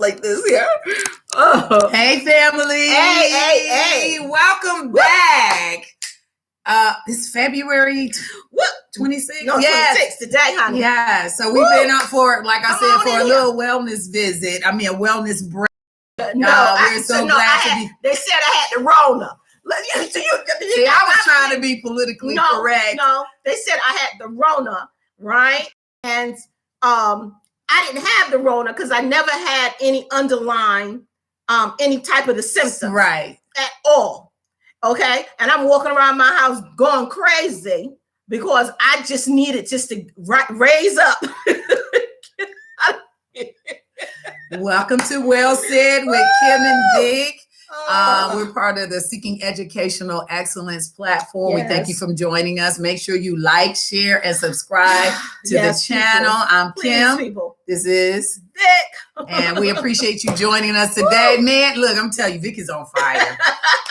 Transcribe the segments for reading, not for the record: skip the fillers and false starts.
like this here. Oh. Hey, family. Hey. Welcome back. It's February 26th? No, 26 today, honey. Yeah, so we've been up for, like I said, for a little wellness visit. I mean, a wellness break. We're so glad to be. They said I had the Rona. See, I was trying to be politically correct. No, they said I had the Rona, right? And I didn't have the Rona because I never had any underlying, any type of the symptoms, right, at all. Okay, and I'm walking around my house going crazy because I just needed just to raise up. Welcome to Well Said with Kim and Vic. We're part of the Seeking Educational Excellence platform. Yes. We thank you for joining us. Make sure you like, share, and subscribe to the channel. I'm Kim. This is Vic. And we appreciate you joining us today. Man, look, I'm telling you, Vic is on fire.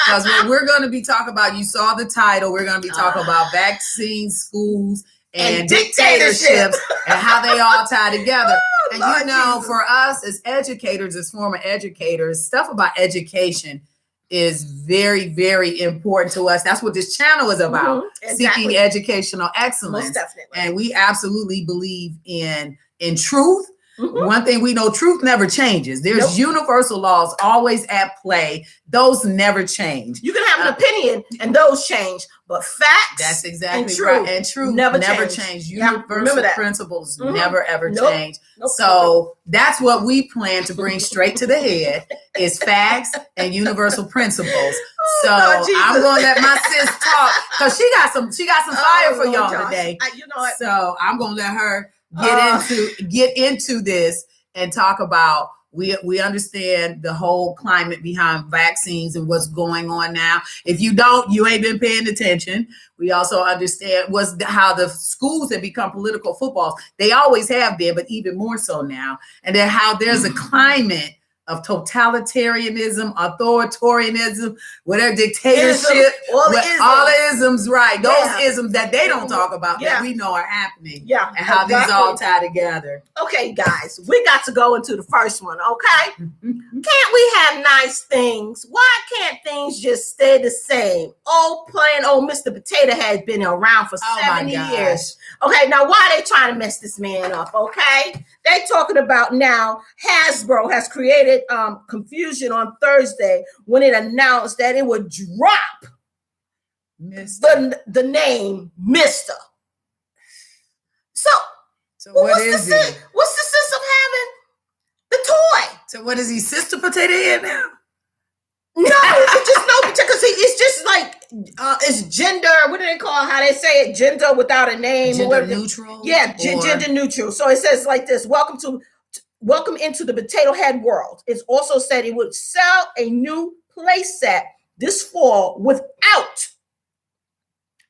Because what we're going to be talking about, you saw the title, we're going to be talking about vaccines, schools, and dictatorships and how they all tie together. And you know, Jesus. For us as educators, as former educators, stuff about education is very, very important to us. That's what this channel is about, seeking educational excellence. Most definitely. And we absolutely believe in truth. One thing we know, truth never changes. There's universal laws always at play. Those never change. You can have an opinion and those change, but facts, that's exactly and right. And truth never change. Universal principles never ever change. So that's what we plan to bring straight to the head is facts and universal principles. So I'm gonna let my sis talk because she got some fire for y'all today. You know what? So I'm gonna let her get into this and talk about we understand the whole climate behind vaccines and what's going on now. If you don't, you ain't been paying attention. We also understand how the schools have become political footballs. They always have been, but even more so now. And then how there's a climate of totalitarianism, authoritarianism, whatever, dictatorship, all the isms, right? Those isms that they don't talk about that we know are happening. Yeah. And how these all tie together. Okay, guys, we got to go into the first one, okay? Can't we have nice things? Why can't things just stay the same? Plain old Mr. Potato Head been around for 70 years. Okay, now why are they trying to mess this man up, okay? They talking about now Hasbro has created confusion on Thursday when it announced that it would drop the name Mr. So what is it? What's the sense of having the toy? So what is he, Sister Potato Head now? No, it's just no, because it's just like it's gender. What do they call how they say it? Gender without a name. Gender neutral. Yeah, gender neutral. So it says like this: Welcome into the Potato Head world. It's also said it would sell a new play set this fall without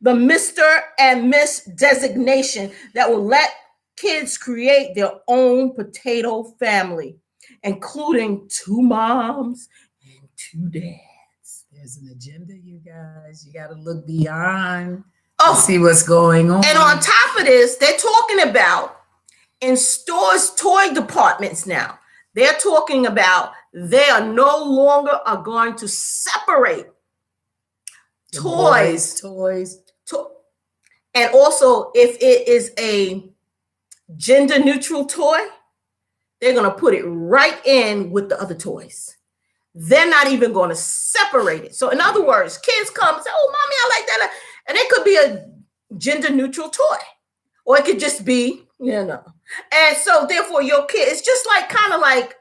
the Mr. and Miss designation that will let kids create their own potato family, including 2 moms and 2 dads. There's an agenda, you guys. You got to look beyond to see what's going on. And on top of this, they're talking about in stores, toy departments now, they're talking about they are no longer are going to separate toys. And also, if it is a gender neutral toy, they're going to put it right in with the other toys. They're not even going to separate it. So in other words, kids come and say, oh, mommy, I like that. And it could be a gender neutral toy, or it could just be, And so therefore your kid, it's just like kind of like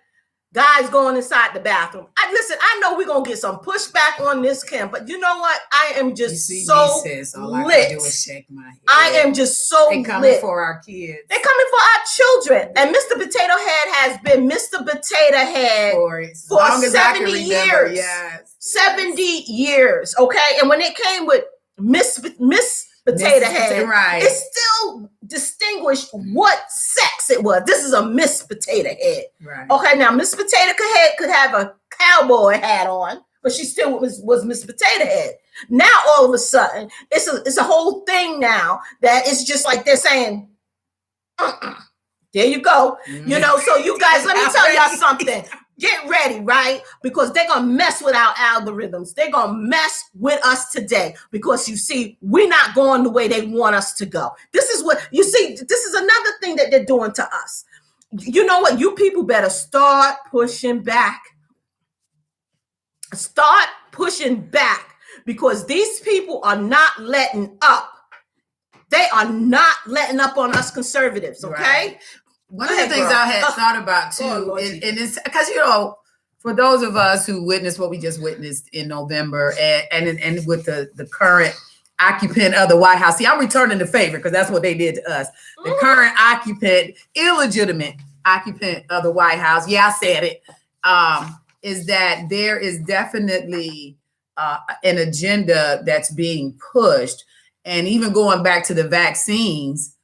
guys going inside the bathroom. I know we're going to get some pushback on this, Kim, but you know what? I am just so all I can do is shake my head. I am just so lit. They're coming for our kids. They're coming for our children. And Mr. Potato Head has been Mr. Potato Head for 70 years. Yes. 70 years, okay? And when it came with Miss Potato Head, it still distinguished what sex it was. This is a Miss Potato Head. Right. Okay, now Miss Potato Head could have a cowboy hat on, but she still was Miss Potato Head. Now all of a sudden, it's a whole thing now that it's just like they're saying, there you go. So you guys, let me tell y'all something. Get ready, right? Because they're going to mess with our algorithms. They're going to mess with us today because you see, we're not going the way they want us to go. This is what you see. This is another thing that they're doing to us. You know what? You people better start pushing back. Start pushing back because these people are not letting up. They are not letting up on us conservatives, okay? Right. One of the things I had thought about too, and it's because, you know, for those of us who witnessed what we just witnessed in November and with the current occupant of the White House. See, I'm returning the favor because that's what they did to us. The current occupant, illegitimate occupant of the White House. Yeah, I said it. Is that there is definitely an agenda that's being pushed. And even going back to the vaccines,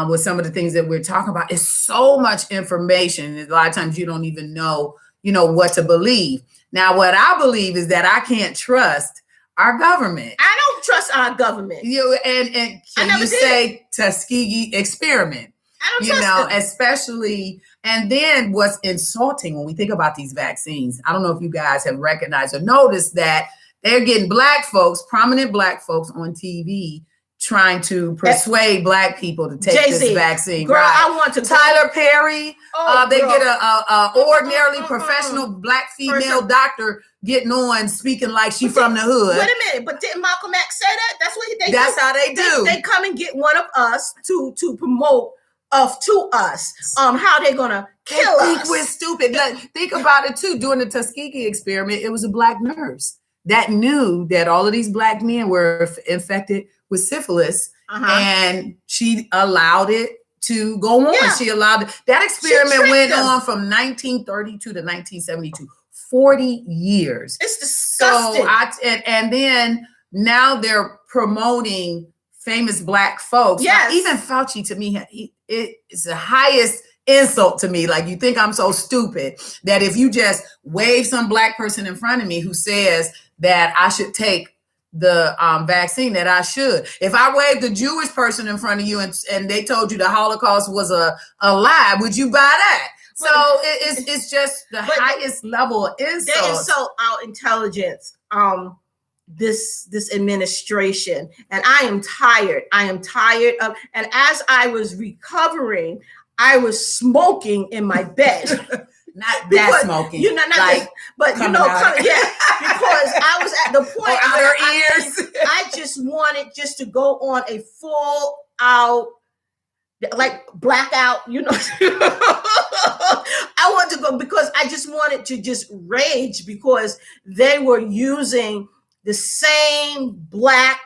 with some of the things that we're talking about, is so much information. A lot of times you don't even know, what to believe. Now, what I believe is that I can't trust our government. I don't trust our government. And can you say Tuskegee experiment? I don't trust them. Especially, and then what's insulting when we think about these vaccines, I don't know if you guys have recognized or noticed that they're getting Black folks, prominent Black folks on TV trying to persuade Black people to take this vaccine. Girl, right. I want to Tyler Perry. They get a ordinarily professional Black female doctor getting on speaking like she from the hood. Wait a minute, but didn't Malcolm X say that? That's what they do. That's how they do. They come and get one of us to promote to us how they're gonna kill us. I think we're stupid. Think about it too. During the Tuskegee experiment, it was a Black nurse that knew that all of these Black men were infected with syphilis, and she allowed it to go on. Yeah. She allowed it. That experiment went on from 1932 to 1972, 40 years. It's disgusting. So and then now they're promoting famous Black folks. Yes. Now, even Fauci, to me, it's the highest insult to me. Like, you think I'm so stupid that if you just wave some Black person in front of me who says that I should take the vaccine, that I should. If I waved a Jewish person in front of you and they told you the Holocaust was a lie, would you buy that? So it's just the highest level of insult. They insult our intelligence. This administration, and I am tired of, and as I was recovering, I was smoking in my bed. Not that smoking, not like, but because I was at the point where I just wanted to go on a full out, like blackout, I want to go because I just wanted to just rage because they were using the same Black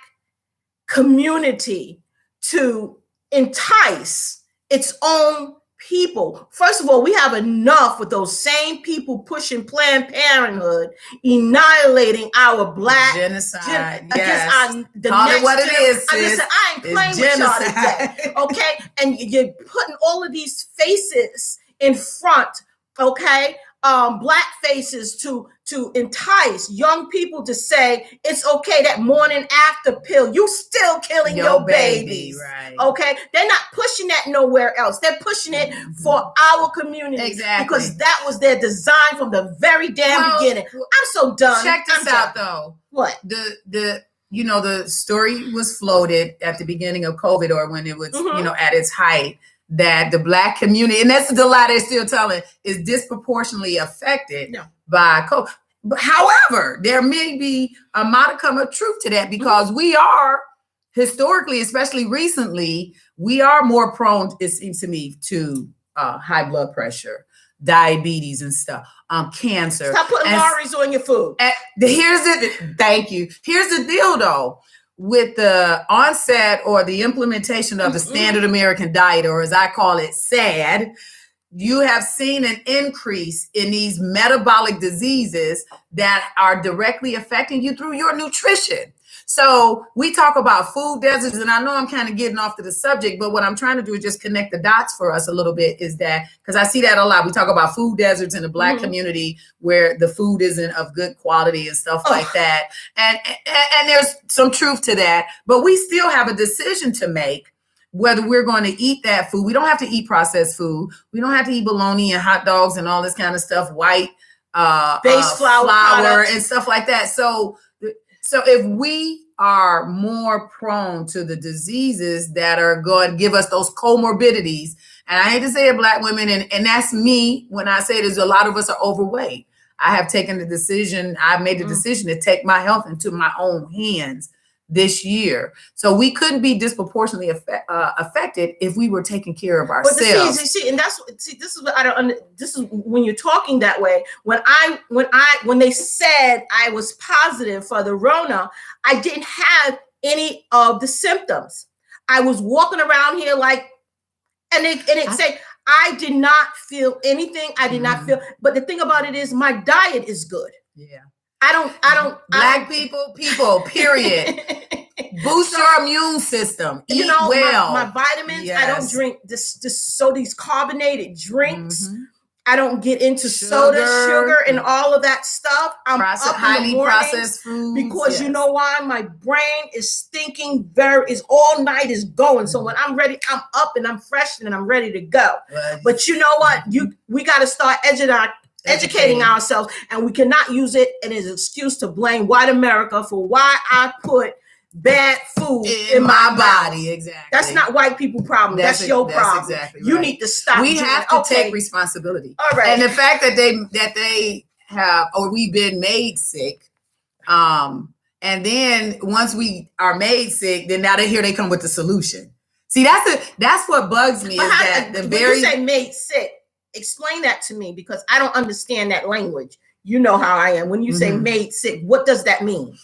community to entice its own people. First of all, we have enough with those same people pushing Planned Parenthood, annihilating our Black genocide. Yes. Call it what it is. Listen, I ain't playing with y'all today. Okay, and you're putting all of these faces in front. Okay. Black faces to entice young people to say it's okay, that morning after pill, you still killing your babies. Right. Okay, they're not pushing that nowhere else. They're pushing it for our community. Exactly. Because that was their design from the very damn beginning. I'm so done. Check this out though. What? The story was floated at the beginning of COVID, or when it was, at its height, that the Black community, and that's the lie they're still telling, is disproportionately affected by COVID. But however, there may be a modicum of truth to that because we are historically, especially recently, we are more prone, it seems to me, to high blood pressure, diabetes and stuff, cancer. Stop putting Lorry's on your food. Thank you. Here's the deal though. With the onset or the implementation of the standard American diet, or as I call it, SAD, you have seen an increase in these metabolic diseases that are directly affecting you through your nutrition. So we talk about food deserts, and I know I'm kind of getting off to the subject, but what I'm trying to do is just connect the dots for us a little bit, is that, because I see that a lot. We talk about food deserts in the Black community where the food isn't of good quality and stuff like that. And there's some truth to that, but we still have a decision to make whether we're going to eat that food. We don't have to eat processed food. We don't have to eat bologna and hot dogs and all this kind of stuff, white base flour and stuff like that. So if we are more prone to the diseases that are going to give us those comorbidities, and I hate to say it, Black women, and that's me when I say there's a lot of us are overweight. I have taken the decision, I've made the decision to take my health into my own hands this year. So we couldn't be disproportionately affected if we were taking care of ourselves. But this is what I don't. This is when you're talking that way. When they said I was positive for the Rona, I didn't have any of the symptoms. I was walking around here and it say I did not feel anything. I did not feel. But the thing about it is, my diet is good. Yeah. I don't. Black people, period. Boost your immune system. Eat well. My vitamins. Yes. I don't drink these carbonated drinks. I don't get into soda, sugar, and all of that stuff. I'm up highly in the processed foods because you know why? My brain is thinking is all night is going. So when I'm ready, I'm up and I'm fresh and I'm ready to go. But you know what? We got to start educating ourselves, and we cannot use it as an excuse to blame white America for why I put bad food in my body. Exactly. That's not white people problem. That's your problem. Exactly right. You need to stop. We have to take responsibility. All right. And the fact that they have, or we've been made sick, and then once we are made sick, then now they come with the solution. See, that's what bugs me. When you say made sick, explain that to me, because I don't understand that language. You know how I am. When you say made sick, what does that mean?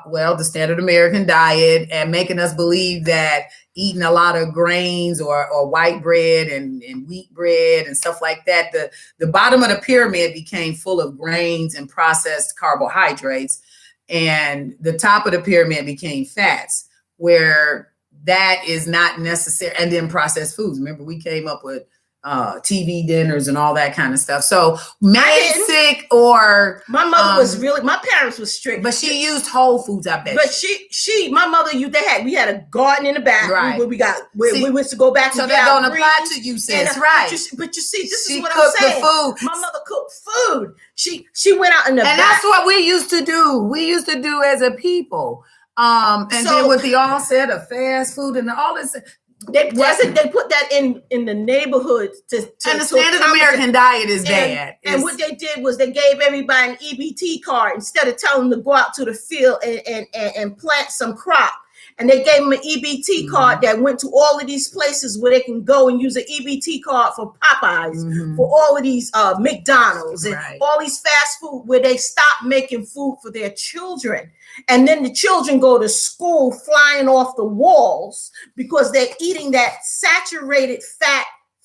Well, the standard American diet, and making us believe that eating a lot of grains or white bread and wheat bread and stuff like that, the bottom of the pyramid became full of grains and processed carbohydrates, and the top of the pyramid became fats, where that is not necessary. And then processed foods. Remember, we came up with TV dinners and all that kind of stuff. So made sick, or my mother was my parents were strict, but she used whole foods, I bet. But my mother, we had a garden in the back, right? Where we went to go back. So that don't apply to you, sis, right? But you see, this is what I'm saying. The food. My mother cooked food. She went out in the back. And that's what we used to do. We used to do as a people. Then with the onset of fast food and all this. They put that in the neighborhood to and the standard American diet is bad. And what they did was they gave everybody an EBT card instead of telling them to go out to the field and plant some crop. And they gave them an EBT card that went to all of these places where they can go and use an EBT card for Popeyes, for all of these McDonald's and all these fast food, where they stop making food for their children. And then the children go to school flying off the walls because they're eating that saturated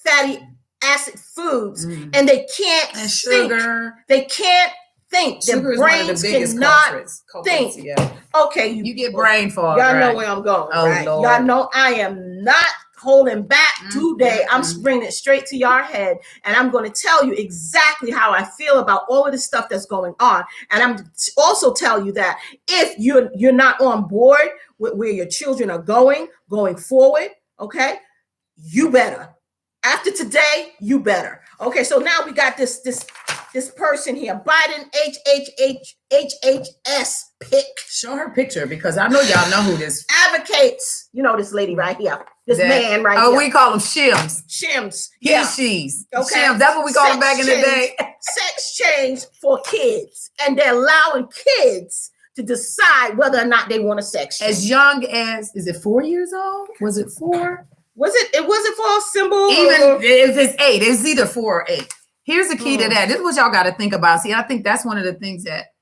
fatty acid foods, and they can't think. Sugar. They can't think. Their brains cannot think. Yeah. Okay, you get brain fog. Y'all know where I'm going, right? Lord. Y'all know I am not holding back today. I'm bringing it straight to your head, and I'm going to tell you exactly how I feel about all of the stuff that's going on. And I'm also tell you that if you're not on board with where your children are going forward, okay, you better. After today, you better. Okay, so now we got this person here, Biden HHS pick. Show her picture, because I know y'all know who this advocates. You know this lady right here, man right here. Oh, we call them shims. Shims. Yeah. She's. Okay. Shims. That's what we call them back in the day. Sex change for kids, and they're allowing kids to decide whether or not they want a sex change. As young as, is it 4 years old? Was it 4? It wasn't for a symbol. Even if it's 8, it's either 4 or 8. Here's the key to that. This is what y'all got to think about. See, I think that's one of the things that,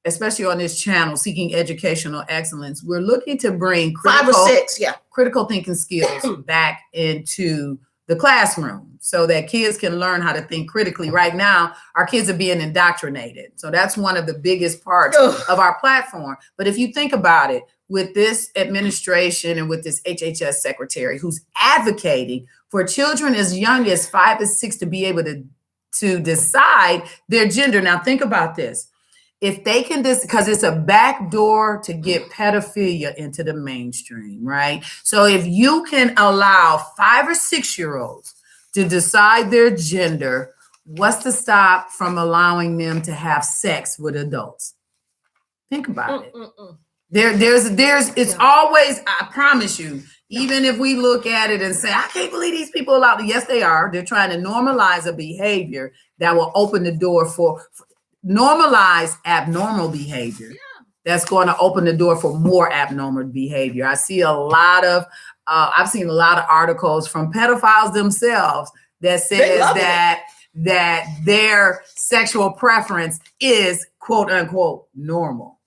especially on this channel, Seeking Educational Excellence, we're looking to bring 5 or 6, critical thinking skills back into the classroom so that kids can learn how to think critically. Right now, our kids are being indoctrinated. So that's one of the biggest parts of our platform. But if you think about it, with this administration and with this HHS secretary who's advocating for children as young as 5 or 6 to be able to decide their gender. Now think about this. If they can because it's a back door to get pedophilia into the mainstream, right? So if you can allow 5 or 6 year olds to decide their gender What's to stop from allowing them to have sex with adults? Think about it. It's always, I promise you, even if we look at it and say, I can't believe these people allowed to, yes, they are. They're trying to normalize a behavior that will open the door for normalize abnormal behavior. That's going to open the door for more abnormal behavior. I see a lot of, I've seen a lot of articles from pedophiles themselves that says that their sexual preference is quote unquote normal.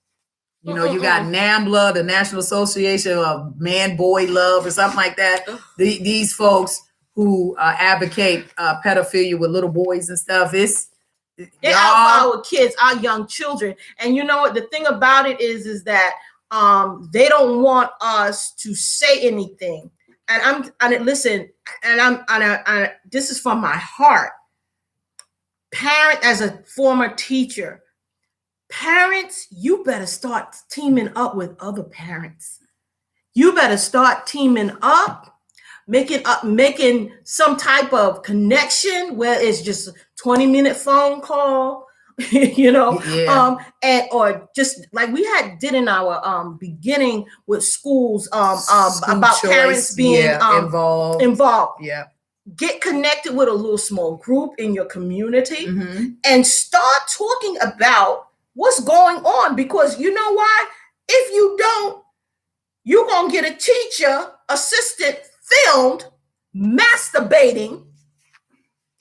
You know, you got NAMBLA, the National Association of Man-Boy Love or something like that. These folks who advocate pedophilia with little boys and stuff, they're out for our kids, our young children. And you know what? The thing about it is that they don't want us to say anything. And this is from my heart. Parent, as a former teacher, parents, you better start teaming up with other parents. You better start teaming up, making some type of connection where it's just a 20-minute phone call, you know, or just like we did in our beginning with schools about choice, parents being involved. Yeah. Get connected with a little small group in your community and start talking about what's going on, because you know why? If you don't, you're going to get a teacher assistant filmed masturbating,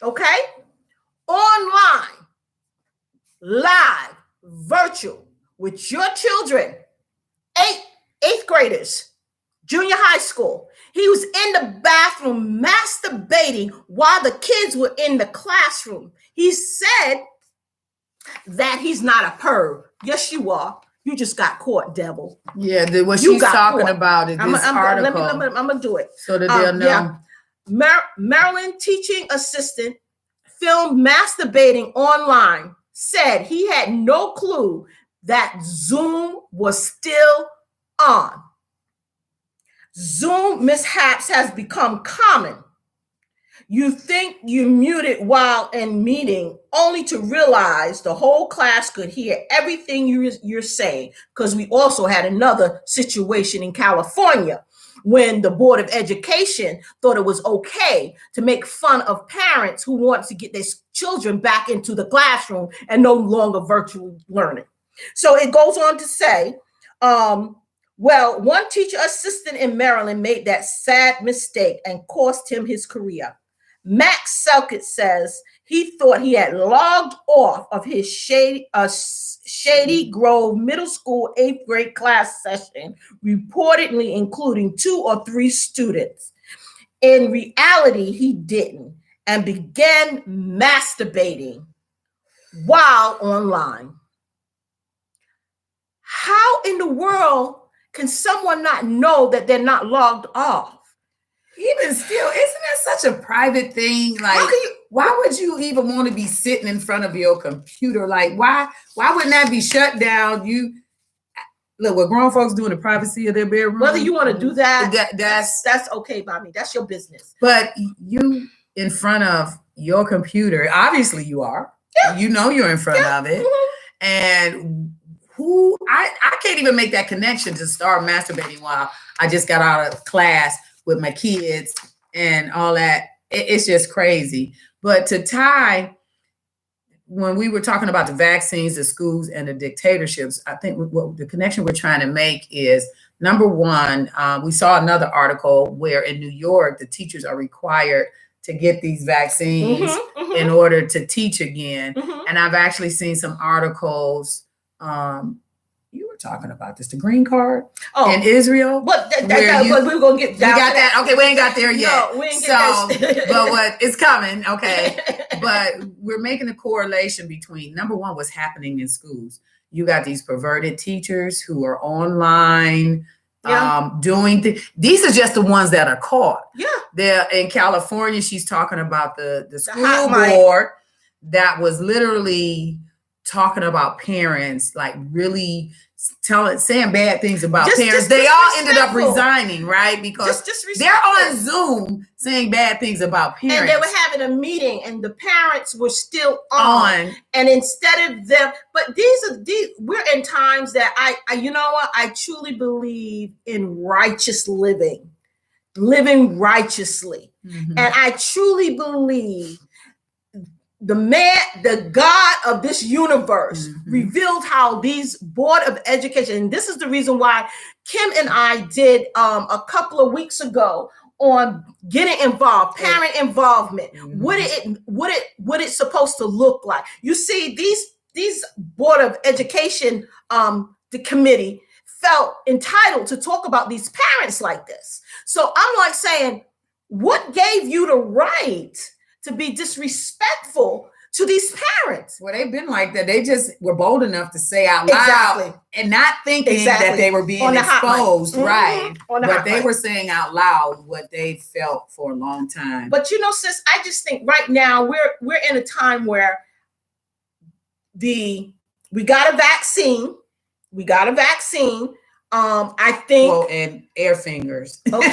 okay? Online, live, virtual, with your children, eighth graders, junior high school. He was in the bathroom masturbating while the kids were in the classroom. He said that he's not a perv. Yes, you are. You just got caught, devil. Yeah, what she's talking about is this article. I'm going to do it. So that they'll know. Yeah. Maryland teaching assistant filmed masturbating online said he had no clue that Zoom was still on. Zoom mishaps has become common. You think you muted while in meeting, only to realize the whole class could hear everything you're saying. Because we also had another situation in California when the Board of Education thought it was okay to make fun of parents who want to get their children back into the classroom and no longer virtual learning. So it goes on to say, well, one teacher assistant in Maryland made that sad mistake and cost him his career. Max Selkett says he thought he had logged off of his Shady Grove Middle School 8th grade class session, reportedly including 2 or 3 students. In reality, he didn't, and began masturbating while online. How in the world can someone not know that they're not logged off? Even still, isn't that such a private thing? Like, why would you even want to be sitting in front of your computer? Like, why wouldn't that be shut down? Look, what grown folks do in the privacy of their bedroom. Whether you want to do that, that's okay by me. That's your business. But you in front of your computer, obviously you are. Yeah. You know you're in front of it. Mm-hmm. And I can't even make that connection to start masturbating while I just got out of class with my kids and all that. It's just crazy. But to tie, when we were talking about the vaccines, the schools, and the dictatorships, I think what the connection we're trying to make is, number one, we saw another article where in New York, the teachers are required to get these vaccines in order to teach again. And I've actually seen some articles, you were talking about this, the green card in Israel. But we're going to get down. We got that. Okay, we ain't got there yet. No, we ain't get but it's coming. Okay. But we're making a correlation between, number one, what's happening in schools. You got these perverted teachers who are online doing things. These are just the ones that are caught. Yeah. They're in California. She's talking about the school board that was literally talking about parents, like really saying bad things about parents. Just they all ended up resigning, right? Because just they're on Zoom saying bad things about parents. And they were having a meeting and the parents were still on. And instead of them, but we're in times that I you know what? I truly believe in righteous living righteously. Mm-hmm. And I truly believe the God of this universe mm-hmm. revealed how these board of education, and this is the reason why Kim and I did a couple of weeks ago on getting involved, parent involvement. Mm-hmm. What it's supposed to look like. You see, these board of education, the committee felt entitled to talk about these parents like this. So I'm like saying, what gave you the right to be disrespectful to these parents? Well, they've been like that. They just were bold enough to say out loud and not thinking that they were being exposed, mm-hmm. right? But they were saying out loud what they felt for a long time. But you know, sis, I just think right now we're in a time where we got a vaccine. We got a vaccine. I think. Well, and air fingers. Okay.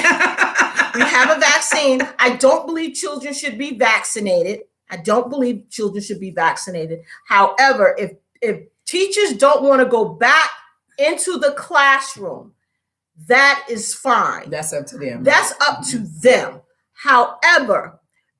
We have a vaccine. I don't believe children should be vaccinated. However, if teachers don't want to go back into the classroom, that is fine. That's up to them. That's up to them. However,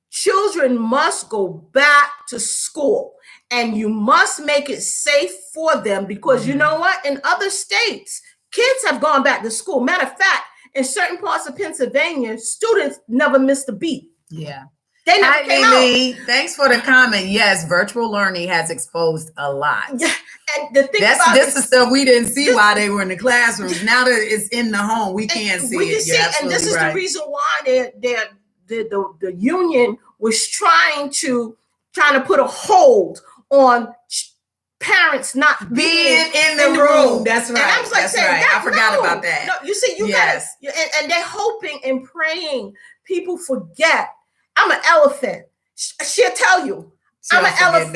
children must go back to school. And you must make it safe for them because you know what? In other states, kids have gone back to school. Matter of fact, in certain parts of Pennsylvania, students never missed a beat. Yeah. They never came out. Thanks for the comment. Yes, virtual learning has exposed a lot. Yeah. And the thing this is stuff we didn't see while they were in the classrooms. Now that it's in the home, we can't see it. And this is the reason why the union was trying to put a hold on parents not being in the room. That's right. And I was like, I forgot about that. No, you see, and they're hoping and praying people forget. I'm an elephant. She'll tell you. I'm an elephant.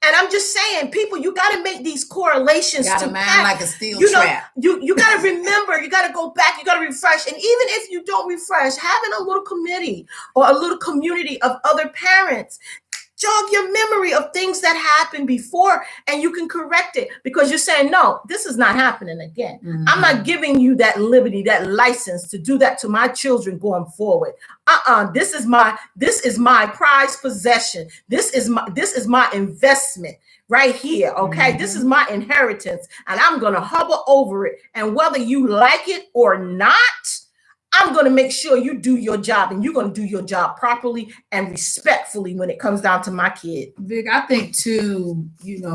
And I'm just saying, people, you got to make these correlations. Got a mind like a steel trap. You got to remember, you got to go back, you got to refresh. And even if you don't refresh, having a little committee or a little community of other parents, jog your memory of things that happened before and you can correct it because you're saying, no, this is not happening again. Mm-hmm. I'm not giving you that liberty, that license to do that to my children going forward. This is my prized possession. This is my investment right here. Okay. Mm-hmm. This is my inheritance and I'm going to hover over it. And whether you like it or not, I'm going to make sure you do your job and you're going to do your job properly and respectfully when it comes down to my kid. Vic, I think too,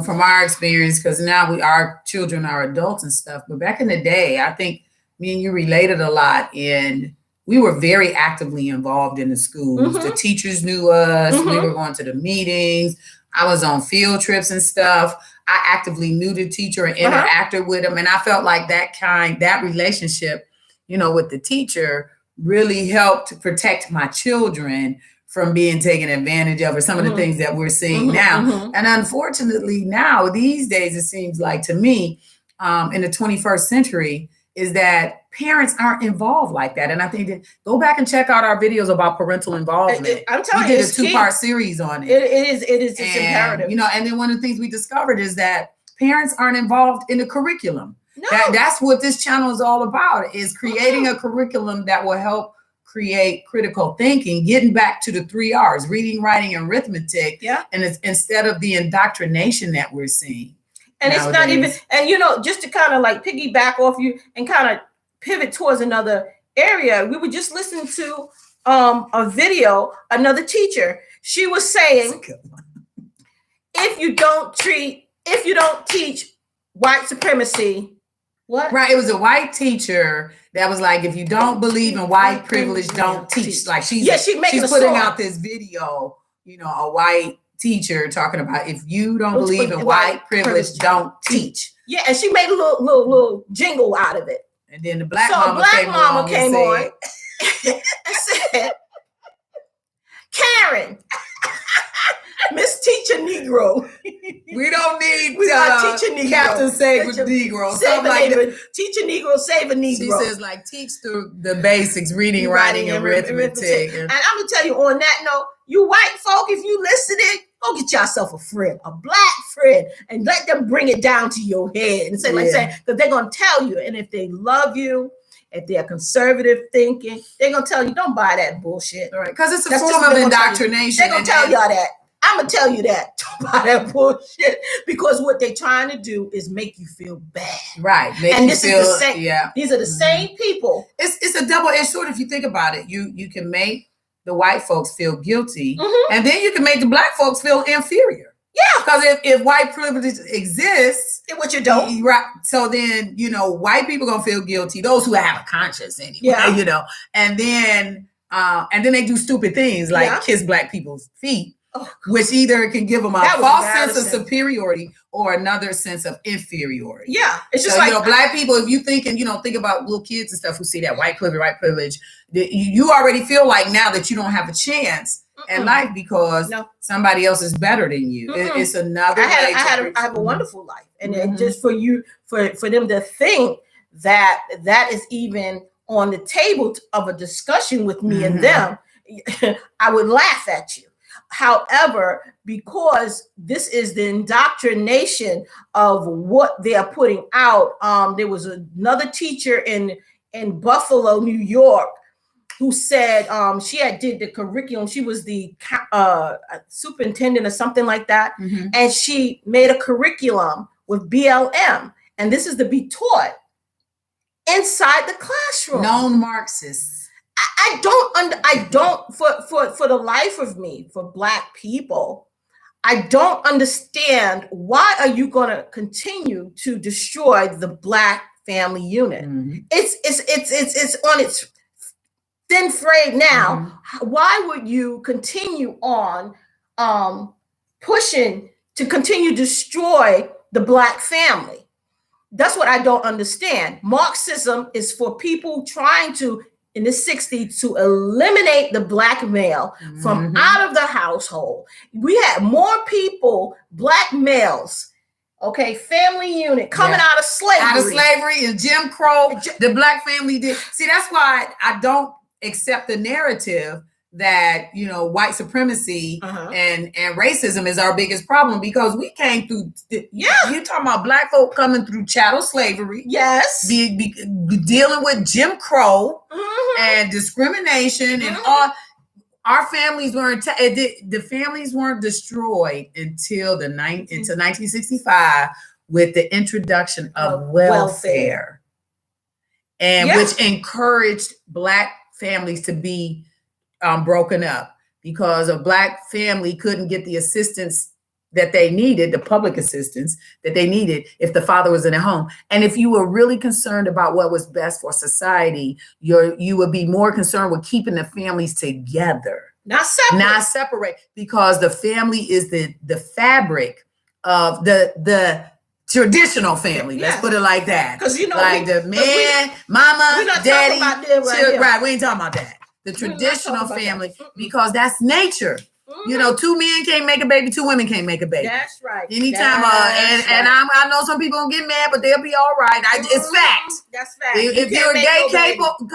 from our experience, because now our children are adults and stuff, but back in the day, I think me and you related a lot and we were very actively involved in the schools. Mm-hmm. The teachers knew us. Mm-hmm. We were going to the meetings. I was on field trips and stuff. I actively knew the teacher and interacted with them. And I felt like that relationship with the teacher really helped to protect my children from being taken advantage of or some of the things that we're seeing now. Mm-hmm. And unfortunately now, these days, it seems like to me, in the 21st century, is that parents aren't involved like that. And I think that go back and check out our videos about parental involvement. I'm telling you, we did a 2-part series on it. It's imperative. And then one of the things we discovered is that parents aren't involved in the curriculum. No. That's what this channel is all about, is creating a curriculum that will help create critical thinking, getting back to the 3 R's, reading, writing, and arithmetic. Yeah. And it's instead of the indoctrination that we're seeing. And nowadays. It's not even, and just to kind of like piggyback off you and kind of pivot towards another area, we were just listening to a video, another teacher. She was saying, if you don't teach white supremacy, what? Right. It was a white teacher that was like, if you don't believe in white privilege, don't teach. Like she's putting out this video, a white teacher talking about if you don't believe in white privilege, don't teach. Yeah, and she made a little jingle out of it. And then the black mama came on and said, Karen, Miss Teacher Negro. We don't need We got Teacher Negro. Captain Save a Negro. Save a Like Negro. Teacher Negro, save a Negro. She says, like, teach the basics, reading, writing, and arithmetic. And I'm going to tell you on that note, you white folk, if you listening, go get yourself a friend, a black friend, and let them bring it down to your head and say, like, that they're going to tell you. And if they love you, if they're conservative thinking, they're going to tell you, don't buy that bullshit. Right. Because it's a form of indoctrination. They're going to tell y'all that. I'm going to tell you that. Don't buy that bullshit. Because what they're trying to do is make you feel bad. Right. And this is the same. Yeah. These are the same people. It's a double-edged sword if you think about it. You can make the white folks feel guilty, and then you can make the black folks feel inferior. Yeah. Because if white privilege exists, which you don't, right? So then white people gonna feel guilty. Those who have a conscience anyway, and then they do stupid things like kiss black people's feet, which either can give them a false sense of superiority or another sense of inferiority. Yeah, it's just black people. If you think about little kids and stuff who see that white privilege, you already feel like now that you don't have a chance in life because somebody else is better than you. It's another. I have a wonderful life, and just for them to think that is even on the table of a discussion with me and them, I would laugh at you. However, because this is the indoctrination of what they are putting out, there was another teacher in Buffalo, New York, who said she did the curriculum. She was the superintendent or something like that. And she made a curriculum with BLM. And this is to be taught inside the classroom. Known Marxists. I don't for the life of me, for black people, I don't understand why are you going to continue to destroy the black family unit? It's on its thin frayed now. Why would you continue on pushing to continue to destroy the black family? That's what I don't understand. Marxism is for people trying to, in the 60s, to eliminate the black male from out of the household. We had more people, black males, family unit coming out of slavery. Out of slavery and Jim Crow, the black family did. See, that's why I don't accept the narrative that white supremacy and racism is our biggest problem, because we came through you talking about black folk coming through chattel slavery, dealing with Jim Crow and discrimination, and all our families weren't the families weren't destroyed until until 1965 with the introduction of welfare. And which encouraged black families to be broken up, because a black family couldn't get the assistance that they needed, the public assistance that they needed, if the father was in a home. And if you were really concerned about what was best for society, you would be more concerned with keeping the families together, not separate, because the family is the fabric of the traditional family. Let's put it like that. Because like the man, mama, daddy, children, right? We ain't talking about that. The traditional family, because that's nature. Two men can't make a baby, two women can't make a baby. That's right. Anytime, I know some people gonna get mad, but they'll be all right. It's fact. That's fact. If you're a gay couple,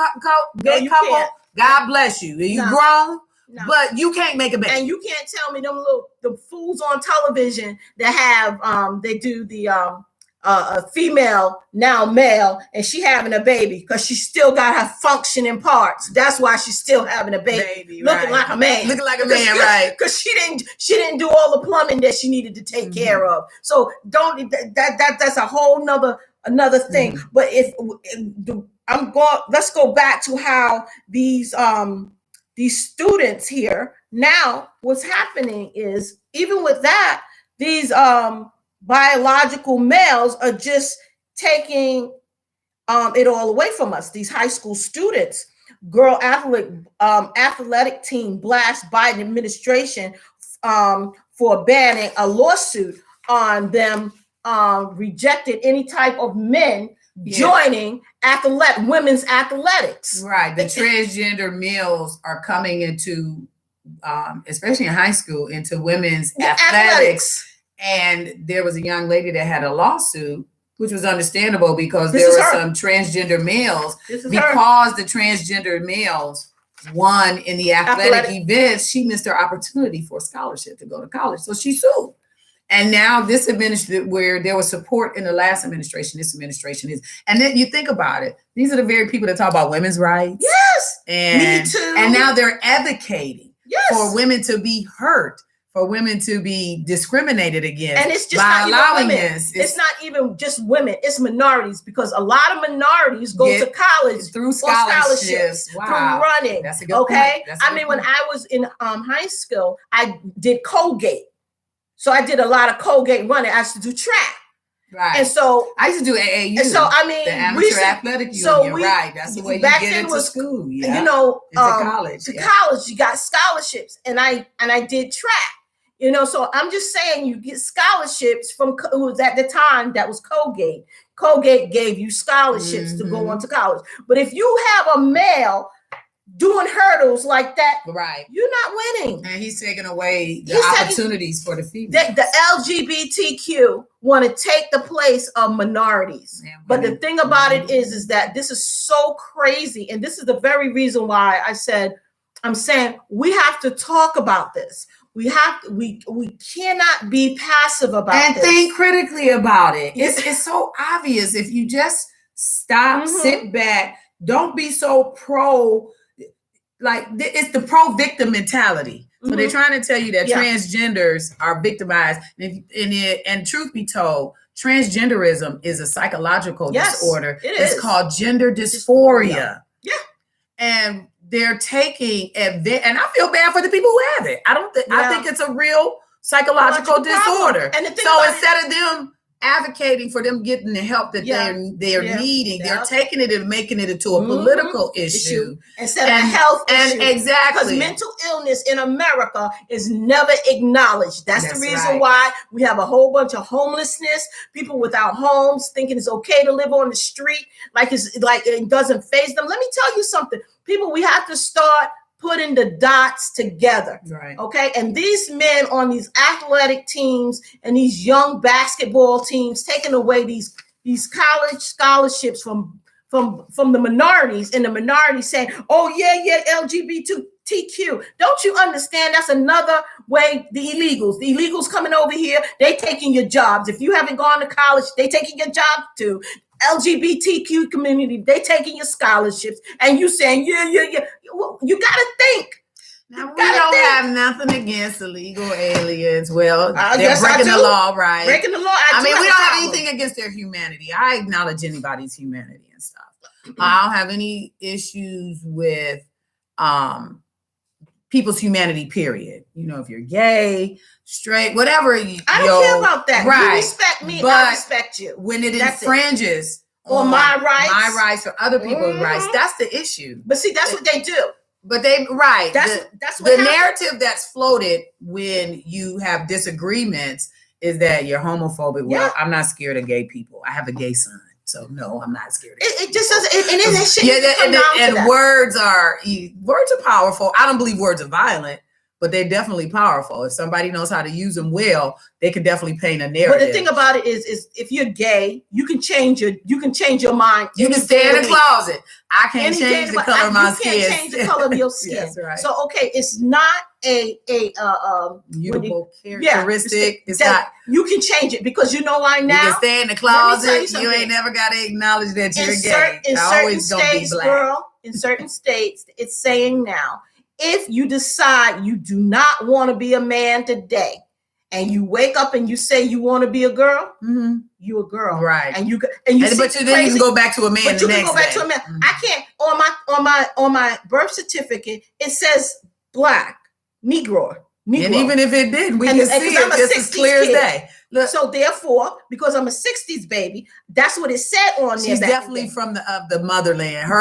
God bless you. You grown, but you can't make a baby. And you can't tell me the fools on television that have they do the a female now male, and she having a baby because she still got her functioning parts. That's why she's still having a baby looking like a man. Looking like a man, right? Because she didn't do all the plumbing that she needed to take care of. So that's a whole another thing. But let's go back to how these students here now. What's happening is, even with that, these biological males are just taking it all away from us. These high school students, girl athletic team blasts Biden administration for banning a lawsuit on them, rejected any type of men joining women's athletics. Right. The transgender males are coming into especially in high school, into women's athletics. And there was a young lady that had a lawsuit, which was understandable because there were some transgender males. Because the transgender males won in the athletic events, she missed her opportunity for a scholarship to go to college. So she sued. And now this administration, where there was support in the last administration, this administration is, and then you think about it, these are the very people that talk about women's rights. Yes. And, me too. And now they're advocating for women to be hurt, for women to be discriminated against. And it's just by not allowing even women. this. It's not even just women, it's minorities, because a lot of minorities go to college through scholarships. Through running. That's a good point. I mean, when I was in high school, I did Colgate. So I did a lot of Colgate running. I used to do track. Right. And so I used to do AAU. And so I mean, the amateur athletic union, right? That's the way you get into school. Yeah. You know, into college. To college, you got scholarships, and I did track. You know, so I'm just saying, you get scholarships from. It was at the time that was Colgate. Colgate gave you scholarships to go on to college. But if you have a male doing hurdles like that, right, you're not winning. And he's taking away the opportunities for the females. The LGBTQ want to take the place of minorities. But the thing about it is that this is so crazy. And this is the very reason why I'm saying we have to talk about this. We cannot be passive about and this. Think critically about it. It's so obvious. If you just stop, sit back, don't be so it's the pro-victim mentality. So they're trying to tell you that transgenders are victimized. And truth be told, transgenderism is a psychological disorder. It's called gender dysphoria. Yeah. And they're taking and I feel bad for the people who have it. I think it's a real psychological disorder. And so instead of them advocating for them getting the help that they're needing, they're taking it and making it into a political issue instead of a health issue. Exactly. Because mental illness in America is never acknowledged. That's the reason why we have a whole bunch of homelessness, people without homes, thinking it's okay to live on the street, like it doesn't faze them. Let me tell you something. People, we have to start putting the dots together. Right. Okay. And these men on these athletic teams and these young basketball teams taking away these college scholarships from the minorities, and the minorities saying, oh yeah, LGBTQ. Don't you understand? That's another way the illegals coming over here, they taking your jobs. If you haven't gone to college, they taking your job too. LGBTQ community, they taking your scholarships, and you saying, yeah. You gotta think. Now, we don't have nothing against illegal aliens. Well, they're breaking the law, right? Breaking the law. I mean, we don't have anything against their humanity. I acknowledge anybody's humanity and stuff. I don't have any issues with people's humanity, period. You know, if you're gay, straight, whatever. I don't care about that. Right. You respect me, I respect you. When it infringes on my rights or other people's rights, that's the issue. But see, that's what they do. But that's what the narrative that's floated when you have disagreements is that you're homophobic. Well, I'm not scared of gay people. I have a gay son. So no, I'm not scared. It just doesn't. And words are powerful. I don't believe words are violent, but they're definitely powerful. If somebody knows how to use them well, they could definitely paint a narrative. But the thing about it is if you're gay, you can change your mind. You can stay in the closet. I can't change the color of my skin. You can't change the color of your skin. Yes, right. So it's not a mutable characteristic. It's not. You can change it because you know why now. You can stay in the closet. You ain't never got to acknowledge that you're gay. In certain states, girl, in certain states, it's saying now, if you decide you do not want to be a man today, and you wake up and you say you want to be a girl, you a girl, right? And then you can go back to a man. But you can go back to a man. I can't. On my birth certificate, it says Black, Negro. And even if it did, we can see it just as clear as day. Look, so therefore, because I'm a 60s baby, that's what it said on there. She's definitely from the motherland.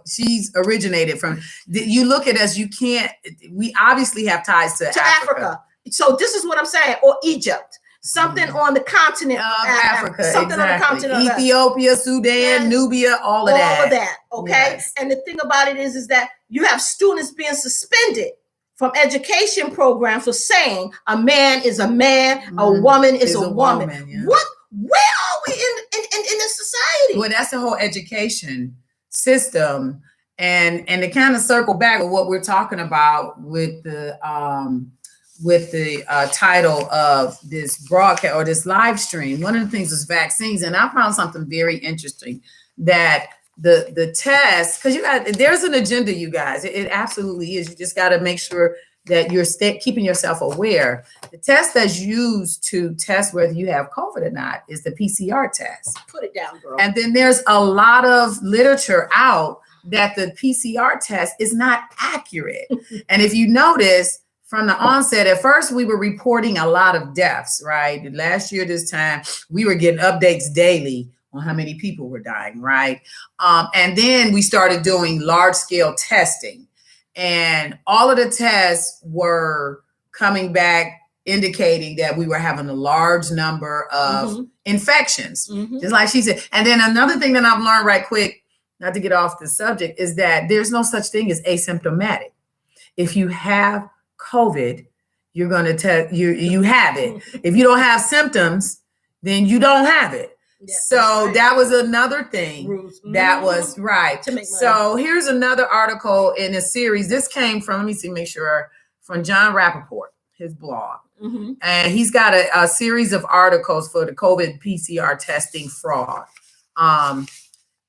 She's originated from. You look at us. You can't. We obviously have ties to Africa. So this is what I'm saying, or Egypt. Something on the continent of Africa. Something on the continent of Ethiopia, Sudan, Nubia, all of that. Okay. Yes. And the thing about it is that you have students being suspended from education programs for saying a man is a man, a woman is a woman. Yeah. Where are we in this society? Well, that's the whole education system. And to kind of circle back with what we're talking about with the title of this broadcast or this live stream, one of the things is vaccines. And I found something very interesting, that the test, because there's an agenda, you guys. It absolutely is. You just got to make sure that you're keeping yourself aware. The test that's used to test whether you have COVID or not is the PCR test. Put it down, girl. And then there's a lot of literature out that the PCR test is not accurate. And if you notice, from the onset, at first we were reporting a lot of deaths, right? Last year, this time, we were getting updates daily on how many people were dying, right? And then we started doing large-scale testing. And all of the tests were coming back indicating that we were having a large number of infections, just like she said. And then another thing that I've learned right quick, not to get off the subject, is that there's no such thing as asymptomatic. If you have COVID, you're going to test you have it. If you don't have symptoms, then you don't have it. Yeah, so that was another thing that was right. So here's another article in a series. This came from, let me see, make sure, from John Rappaport, his blog. And he's got a series of articles for the COVID PCR testing fraud.